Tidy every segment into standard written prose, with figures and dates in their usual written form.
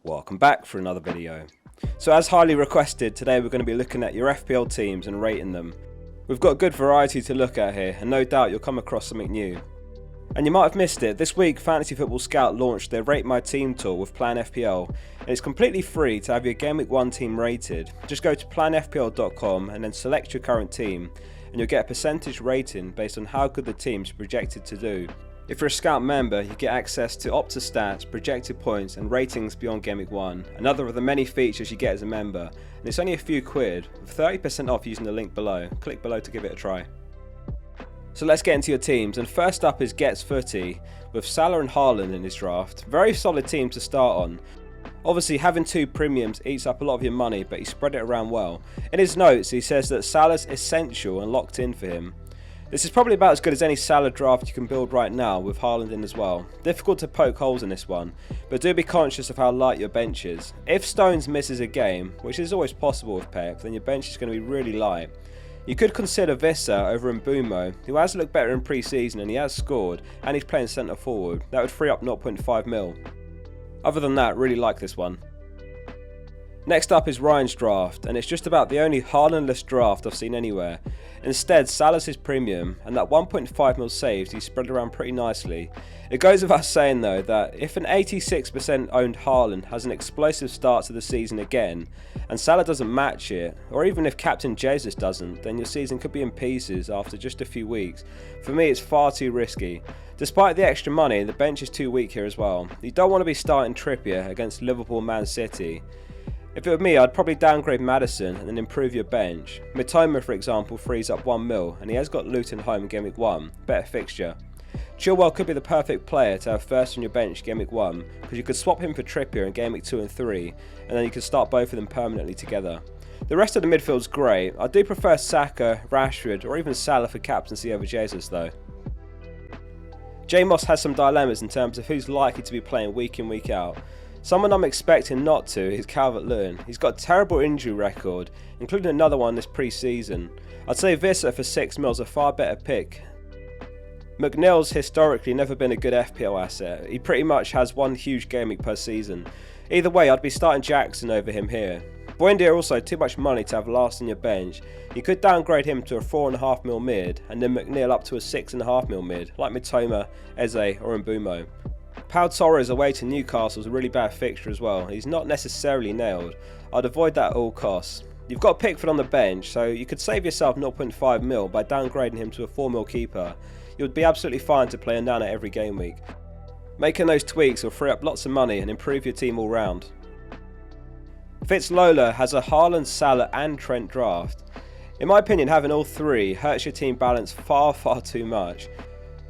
Welcome back for another video. So as highly requested, today we're going to be looking at your FPL teams and rating them. We've got a good variety to look at here, and no doubt you'll come across something new. And you might have missed it, this week FPL Scout launched their Rate My Team tool with Plan FPL, and it's completely free to have your Game Week 1 team rated. Just go to planfpl.com and then select your current team, and you'll get a percentage rating based on how good the team's projected to do. If you're a Scout member, you get access to Opta stats, projected points and ratings beyond Game Week 1, another of the many features you get as a member, and it's only a few quid, with 30% off using the link below. Click below to give it a try. So let's get into your teams, and first up is Gets Footy, with Salah and Haaland in his draft. Very solid team to start on. Obviously having two premiums eats up a lot of your money, but he spread it around well. In his notes he says that Salah's essential and locked in for him. This is probably about as good as any Salah draft you can build right now, with Haaland in as well. Difficult to poke holes in this one, but do be conscious of how light your bench is. If Stones misses a game, which is always possible with Pep, then your bench is going to be really light. You could consider Vissa over Mbumo, who has looked better in pre-season and he has scored, and he's playing centre forward. That would free up 0.5 mil. Other than that, really like this one. Next up is Ryan's draft, and it's just about the only Haaland-less draft I've seen anywhere. Instead, Salah's his premium, and that 1.5 mil saved he's spread around pretty nicely. It goes without saying though that if an 86% owned Haaland has an explosive start to the season again, and Salah doesn't match it, or even if Captain Jesus doesn't, then your season could be in pieces after just a few weeks. For me, it's far too risky. Despite the extra money, the bench is too weak here as well. You don't want to be starting Trippier against Liverpool Man City. If it were me, I'd probably downgrade Maddison and then improve your bench. Mitoma, for example, frees up 1 mil, and he has got Luton home in Game Week 1, better fixture. Chilwell could be the perfect player to have first on your bench Game Week 1, because you could swap him for Trippier in Game Week 2 and 3, and then you could start both of them permanently together. The rest of the midfield's great. I do prefer Saka, Rashford, or even Salah for captaincy over Jesus though. J-Moss has some dilemmas in terms of who's likely to be playing week in week out. Someone I'm expecting not to is Calvert-Lewin. He's got a terrible injury record, including another one this pre-season. I'd say Vissa for 6 mil is a far better pick. McNeil's historically never been a good FPL asset. He pretty much has one huge game week per season. Either way, I'd be starting Jackson over him here. Buendia also too much money to have last on your bench. You could downgrade him to a 4.5 mil mid, and then McNeil up to a 6.5 mil mid, like Mitoma, Eze or Mbumo. Pau Torres away to Newcastle is a really bad fixture as well. He's not necessarily nailed. I'd avoid that at all costs. You've got Pickford on the bench, so you could save yourself 0.5 mil by downgrading him to a 4 mil keeper. You would be absolutely fine to play a Nana every game week. Making those tweaks will free up lots of money and improve your team all round. Fitz Lola has a Haaland, Salah and Trent draft. In my opinion, having all three hurts your team balance far too much.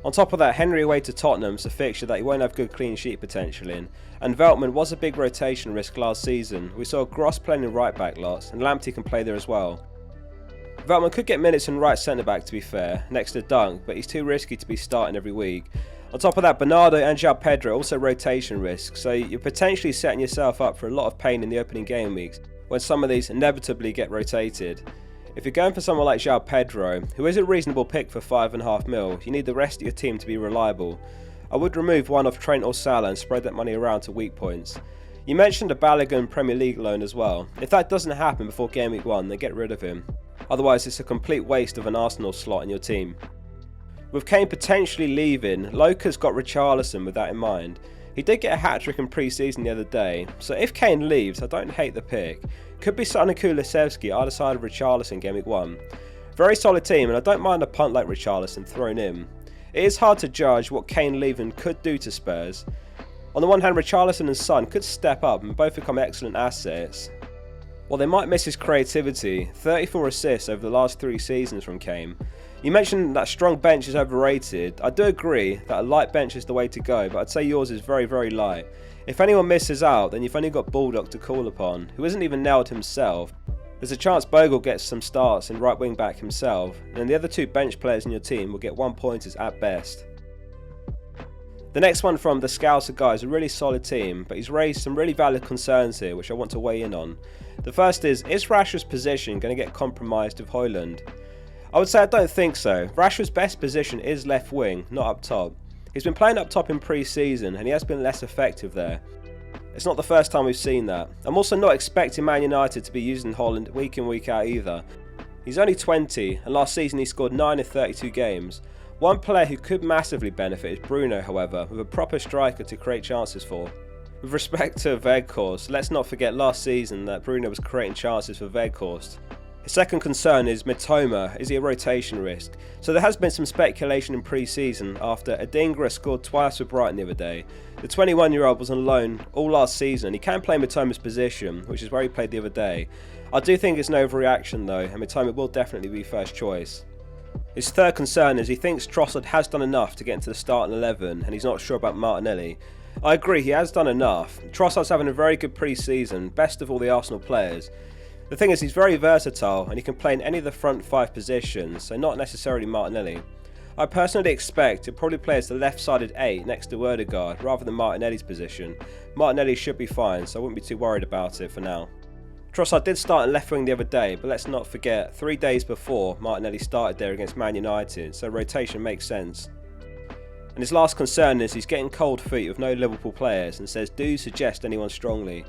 On top of that, Henry away to Tottenham's a fixture that he won't have good clean sheet potential in, and Veltman was a big rotation risk last season. We saw Gross playing in right back lots, and Lamptey can play there as well. Veltman could get minutes in right centre back to be fair, next to Dunk, but he's too risky to be starting every week. On top of that, Bernardo and João Pedro also rotation risks, so you're potentially setting yourself up for a lot of pain in the opening game weeks, when some of these inevitably get rotated. If you're going for someone like João Pedro, who is a reasonable pick for 5.5 mil, you need the rest of your team to be reliable. I would remove one of Trent or Salah and spread that money around to weak points. You mentioned a Balogun Premier League loan as well. If that doesn't happen before Game Week 1, then get rid of him. Otherwise it's a complete waste of an Arsenal slot in your team. With Kane potentially leaving, Loca's got Richarlison with that in mind. He did get a hat-trick in pre-season the other day, so if Kane leaves, I don't hate the pick. Could be Sana Kulusevski either side of Richarlison Game Week 1. Very solid team, and I don't mind a punt like Richarlison thrown in. It is hard to judge what Kane leaving could do to Spurs. On the one hand, Richarlison and Son could step up and both become excellent assets. While they might miss his creativity, 34 assists over the last 3 seasons from Kane. You mentioned that strong bench is overrated. I do agree that a light bench is the way to go, but I'd say yours is very light. If anyone misses out, then you've only got Bulldog to call upon, who isn't even nailed himself. There's a chance Bogle gets some starts in right wing back himself, and the other 2 bench players in your team will get 1 pointers at best. The next one from the Scouser guy is a really solid team, but he's raised some really valid concerns here which I want to weigh in on. The first is Rashford's position going to get compromised with Højlund? I would say I don't think so. Rashford's best position is left wing, not up top. He's been playing up top in pre-season and he has been less effective there. It's not the first time we've seen that. I'm also not expecting Man United to be using Holland week in week out either. He's only 20 and last season he scored 9 in 32 games. One player who could massively benefit is Bruno, however, with a proper striker to create chances for. With respect to Weghorst, let's not forget last season that Bruno was creating chances for Weghorst. His second concern is Mitoma. Is he a rotation risk? So there has been some speculation in pre-season after Adingra scored twice for Brighton the other day. The 21-year-old was on loan all last season. He can play Mitoma's position, which is where he played the other day. I do think it's an overreaction though, and Mitoma will definitely be first choice. His third concern is he thinks Trossard has done enough to get into the starting 11 and he's not sure about Martinelli. I agree, he has done enough. Trossard's having a very good pre-season, best of all the Arsenal players. The thing is, he's very versatile and he can play in any of the front 5 positions, so not necessarily Martinelli. I personally expect he'll probably play as the left-sided 8 next to Odegaard rather than Martinelli's position. Martinelli should be fine, so I wouldn't be too worried about it for now. Trossard did start in left wing the other day, but let's not forget 3 days before Martinelli started there against Man United, so rotation makes sense. And his last concern is he's getting cold feet with no Liverpool players and says, do suggest anyone strongly.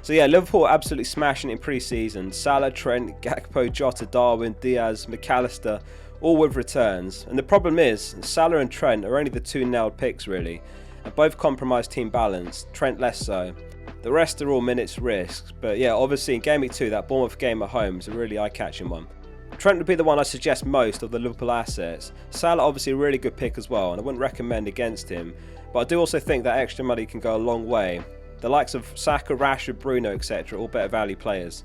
So yeah, Liverpool are absolutely smashing in pre-season. Salah, Trent, Gakpo, Jota, Darwin, Diaz, McAllister, all with returns. And the problem is, Salah and Trent are only the 2 nailed picks really, and both compromise team balance, Trent less so. The rest are all minutes risks, but yeah, obviously in Game Week 2 that Bournemouth game at home is a really eye-catching one. Trent would be the one I suggest most of the Liverpool assets. Salah obviously a really good pick as well, and I wouldn't recommend against him, but I do also think that extra money can go a long way. The likes of Saka, Rashford, Bruno, etc. all better value players.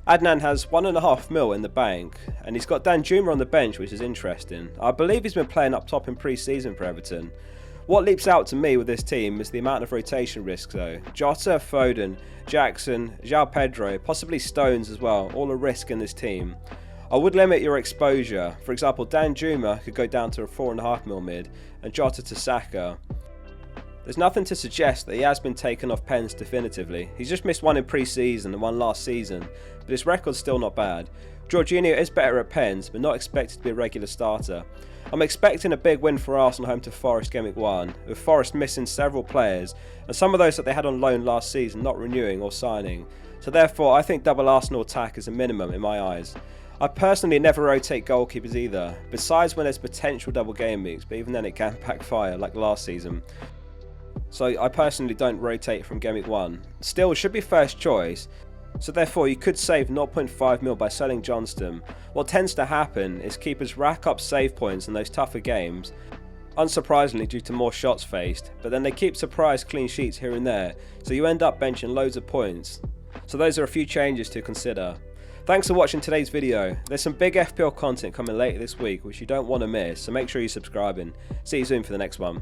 Adnan has 1.5 mil in the bank, and he's got Danjuma on the bench, which is interesting. I believe he's been playing up top in pre-season for Everton. What leaps out to me with this team is the amount of rotation risk though. Jota, Foden, Jackson, João Pedro, possibly Stones as well, all a risk in this team. I would limit your exposure. For example, Danjuma could go down to a 4.5 mil mid and Jota to Saka. There's nothing to suggest that he has been taken off pens definitively. He's just missed one in pre-season and one last season, but his record's still not bad. Jorginho is better at pens, but not expected to be a regular starter. I'm expecting a big win for Arsenal home to Forest Game Week 1, with Forest missing several players, and some of those that they had on loan last season not renewing or signing. So therefore, I think double Arsenal attack is a minimum in my eyes. I personally never rotate goalkeepers either, besides when there's potential double game weeks, but even then it can backfire like last season. So I personally don't rotate from Game Week 1. Still, it should be first choice. So therefore you could save 0.5 mil by selling Johnston. What tends to happen is keepers rack up save points in those tougher games, unsurprisingly due to more shots faced, but then they keep surprise clean sheets here and there, so you end up benching loads of points. So those are a few changes to consider. Thanks for watching today's video. There's some big FPL content coming later this week which you don't want to miss, so make sure you're subscribing. See you soon for the next one.